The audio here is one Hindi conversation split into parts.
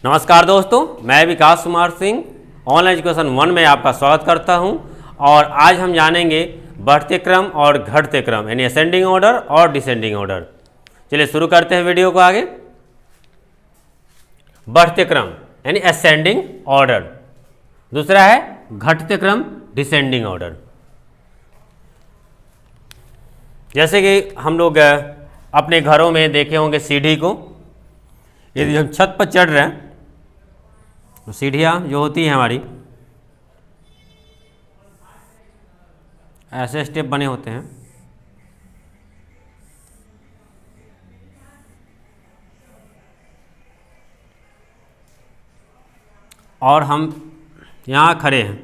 नमस्कार दोस्तों, मैं विकास कुमार सिंह ऑनलाइन एजुकेशन 1 में आपका स्वागत करता हूं। और आज हम जानेंगे बढ़ते क्रम और घटते क्रम यानी असेंडिंग ऑर्डर और डिसेंडिंग ऑर्डर। चलिए शुरू करते हैं वीडियो को आगे। बढ़ते क्रम यानी असेंडिंग ऑर्डर, दूसरा है घटते क्रम डिसेंडिंग ऑर्डर। जैसे कि हम लोग अपने घरों में देखे होंगे सीढ़ी को, यदि हम छत पर चढ़ रहे हैं तो सीढ़ियाँ जो होती हैं हमारी ऐसे स्टेप बने होते हैं, और हम यहाँ खड़े हैं।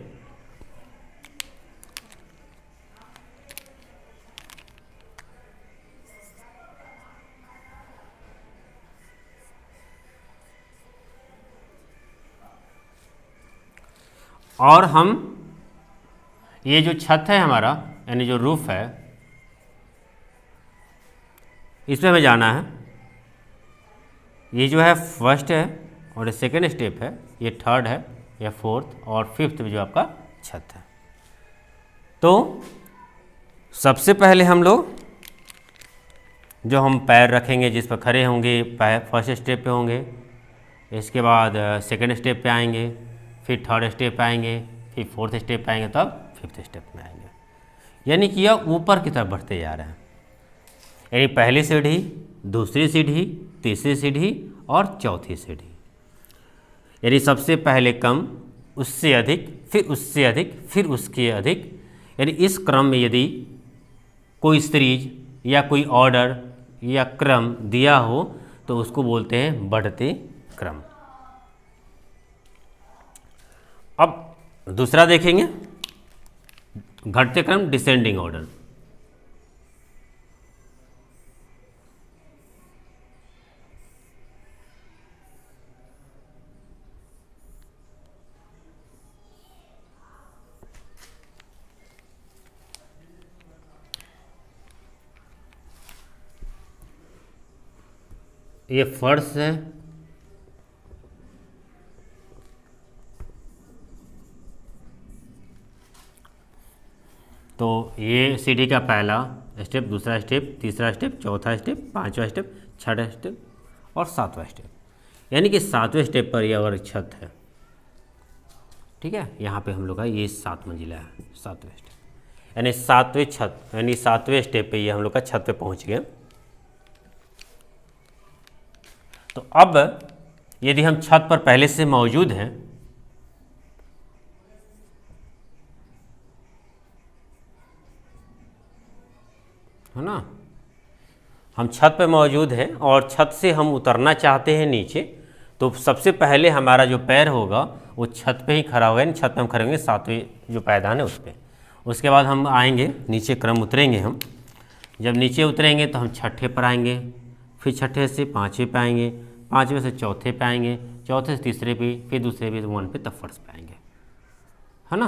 और हम ये जो छत है हमारा यानी जो रूफ है, इस पे हमें जाना है। ये जो है फर्स्ट है और ये सेकेंड स्टेप है, ये थर्ड है, ये फोर्थ और फिफ्थ जो आपका छत है। तो सबसे पहले हम लोग जो हम पैर रखेंगे, जिस पर खड़े होंगे, पैर फर्स्ट स्टेप पे होंगे, इसके बाद सेकेंड स्टेप पे आएंगे, फिर थर्ड स्टेप पे आएंगे, फिर फोर्थ स्टेप पे आएंगे, तब फिफ्थ स्टेप में आएंगे। यानी कि यह ऊपर की तरफ बढ़ते जा रहे हैं। यानी पहली सीढ़ी, दूसरी सीढ़ी, तीसरी सीढ़ी और चौथी सीढ़ी। यानी सबसे पहले कम, उससे अधिक, फिर उससे अधिक, फिर उसके अधिक। यानी इस क्रम में यदि कोई सीरीज या कोई ऑर्डर या क्रम दिया हो तो उसको बोलते हैं बढ़ते क्रम। अब दूसरा देखेंगे, घटते क्रम डिसेंडिंग ऑर्डर। ये फर्श है, तो ये सीढ़ी का पहला स्टेप, दूसरा स्टेप, तीसरा स्टेप, चौथा स्टेप, पांचवा स्टेप, छठा स्टेप और सातवां स्टेप। यानी कि सातवें स्टेप पर यह और छत है। ठीक है, यहाँ पे हम लोग का ये 7 मंजिला है, सातवें स्टेप यानी सातवें छत यानी सातवें स्टेप पे ये हम लोग का छत पे पहुँच गए। तो अब यदि हम छत पर पहले से मौजूद हैं, है ना, हम छत पे मौजूद हैं और छत से हम उतरना चाहते हैं नीचे, तो सबसे पहले हमारा जो पैर होगा वो छत पे ही खड़ा होगा। यानी छत पे हम खड़े होंगे, सातवें जो पायदान है उस पर। उसके बाद हम आएंगे नीचे, क्रम उतरेंगे हम। जब नीचे उतरेंगे तो हम छठे पर आएंगे, फिर छठे से पाँचवें पे आएंगे, पाँचवें से चौथे पे आएंगे, चौथे से तीसरे पे, फिर दूसरे पे 1 पे, तब फर्स्ट पे आएंगे, है ना।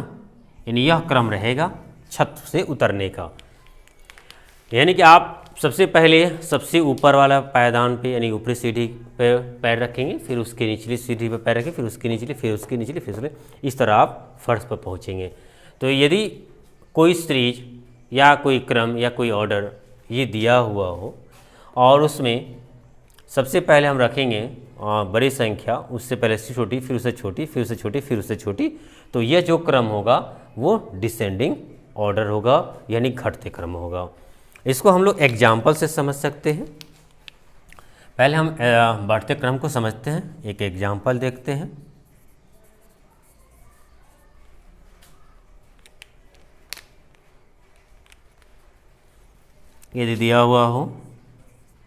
यानी यह क्रम रहेगा छत से उतरने का। यानी कि आप सबसे पहले सबसे ऊपर वाला पायदान पे यानी ऊपरी सीढ़ी पे पैर रखेंगे, फिर उसके निचली सीढ़ी पे पैर रखेंगे, फिर उसकी निचली, फिर उसकी निचली, फिर उसके, इस तरह आप फर्श पर पहुँचेंगे। तो यदि कोई सीरीज या कोई क्रम या कोई ऑर्डर ये दिया हुआ हो और उसमें सबसे पहले हम रखेंगे बड़ी संख्या, उससे पहले से छोटी, फिर उससे छोटी, फिर उससे छोटी, फिर उससे छोटी, तो यह जो क्रम होगा वो डिसेंडिंग ऑर्डर होगा, यानी घटते क्रम होगा। इसको हम लोग एग्जाम्पल से समझ सकते हैं। पहले हम बढ़ते क्रम को समझते हैं, एक एग्जाम्पल देखते हैं। यदि दिया हुआ हो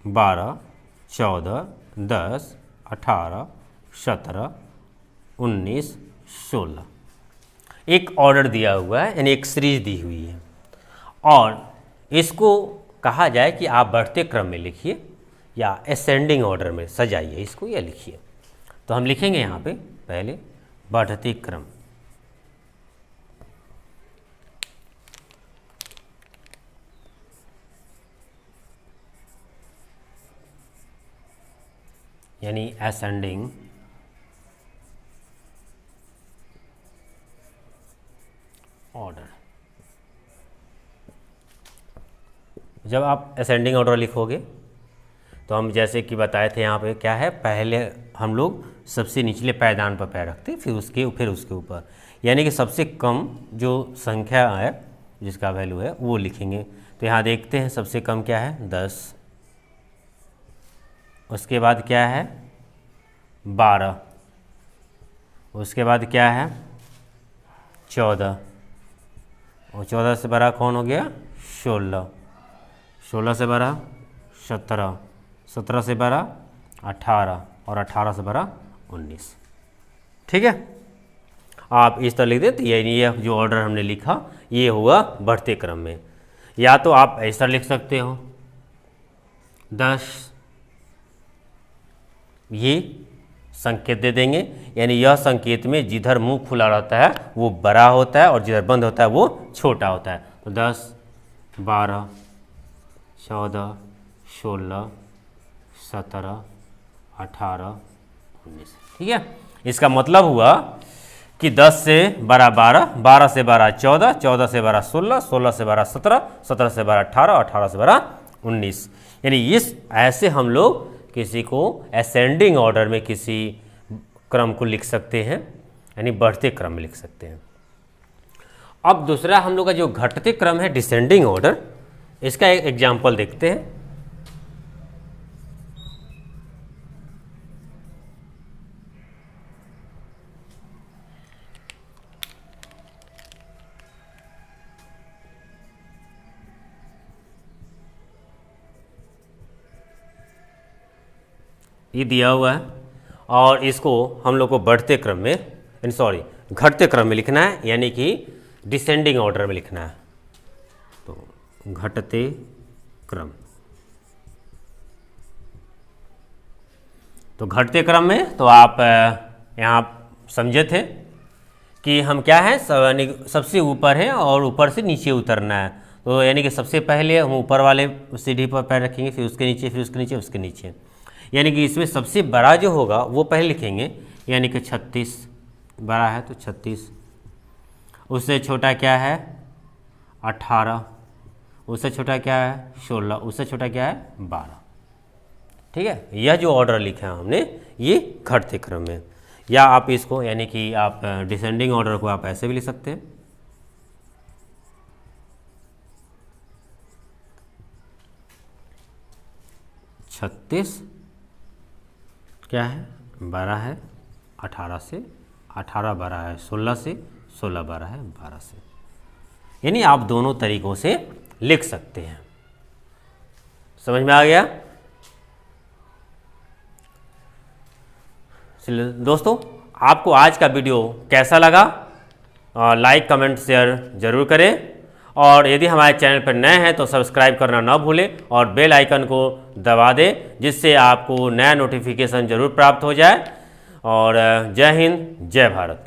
12, 14, 10, 18, 17, 19, 16, एक ऑर्डर दिया हुआ है, यानी एक सीरीज दी हुई है, और इसको कहा जाए कि आप बढ़ते क्रम में लिखिए या असेंडिंग ऑर्डर में सजाइए इसको या लिखिए। तो हम लिखेंगे यहाँ पे पहले बढ़ते क्रम। यानी असेंडिंग ऑर्डर। जब आप असेंडिंग ऑर्डर लिखोगे तो हम जैसे कि बताए थे यहाँ पे क्या है, पहले हम लोग सबसे निचले पायदान पर पैर रखते फिर उसके ऊपर, यानी कि सबसे कम जो संख्या है जिसका वैल्यू है वो लिखेंगे। तो यहाँ देखते हैं सबसे कम क्या है 10, उसके बाद क्या है 12, उसके बाद क्या है 14, और 14 से बड़ा कौन हो गया 16, 16 से बड़ा 17, 17 से बड़ा 18 और 18 से बड़ा 19। ठीक है, आप इस तरह लिख दें। तो ये जो ऑर्डर हमने लिखा ये हुआ बढ़ते क्रम में। या तो आप ऐसा लिख सकते हो 10, ये संकेत दे देंगे, यानी यह संकेत में जिधर मुंह खुला रहता है वो बड़ा होता है और जिधर बंद होता है वो छोटा होता है। तो 10, 12, 14, 16, 17, 18, 19। ठीक है, इसका मतलब हुआ कि 10 से बड़ा 12, 12 से बड़ा 14, 14 से बड़ा 16, 16 से बड़ा 17, 17 से बड़ा 18, 18 से बड़ा 19। यानी इस ऐसे हम लोग किसी को असेंडिंग ऑर्डर में किसी क्रम को लिख सकते हैं, यानी बढ़ते क्रम में लिख सकते हैं। अब दूसरा हम लोग का जो घटते क्रम है डिसेंडिंग ऑर्डर, इसका एक एग्जाम्पल देखते हैं। ये दिया हुआ है और इसको हम लोग को बढ़ते क्रम में घटते क्रम में लिखना है, यानी कि डिसेंडिंग ऑर्डर में लिखना है। तो घटते क्रम, तो घटते क्रम में तो आप यहाँ समझे थे कि हम क्या है यानी सबसे ऊपर है और ऊपर से नीचे उतरना है। तो यानी कि सबसे पहले हम ऊपर वाले सीढ़ी पर पैर रखेंगे, फिर उसके नीचे, फिर उसके नीचे, उसके नीचे, यानी कि इसमें सबसे बड़ा जो होगा वो पहले लिखेंगे, यानी कि 36 बड़ा है तो 36, उससे छोटा क्या है 18, उससे छोटा क्या है 16, उससे छोटा क्या है 12। ठीक है, यह जो ऑर्डर लिखा है हमने ये घटते क्रम में। या आप इसको यानी कि आप डिसेंडिंग ऑर्डर को आप ऐसे भी लिख सकते हैं, छत्तीस क्या है 12 है 18 से, 18 12 है 16 से, 16 12 है 12 से, यानी आप दोनों तरीकों से लिख सकते हैं। समझ में आ गया? चलिए दोस्तों, आपको आज का वीडियो कैसा लगा? लाइक कमेंट शेयर जरूर करें, और यदि हमारे चैनल पर नए हैं तो सब्सक्राइब करना ना भूलें और बेल आइकन को दबा दें, जिससे आपको नया नोटिफिकेशन जरूर प्राप्त हो जाए। और जय हिंद, जय भारत।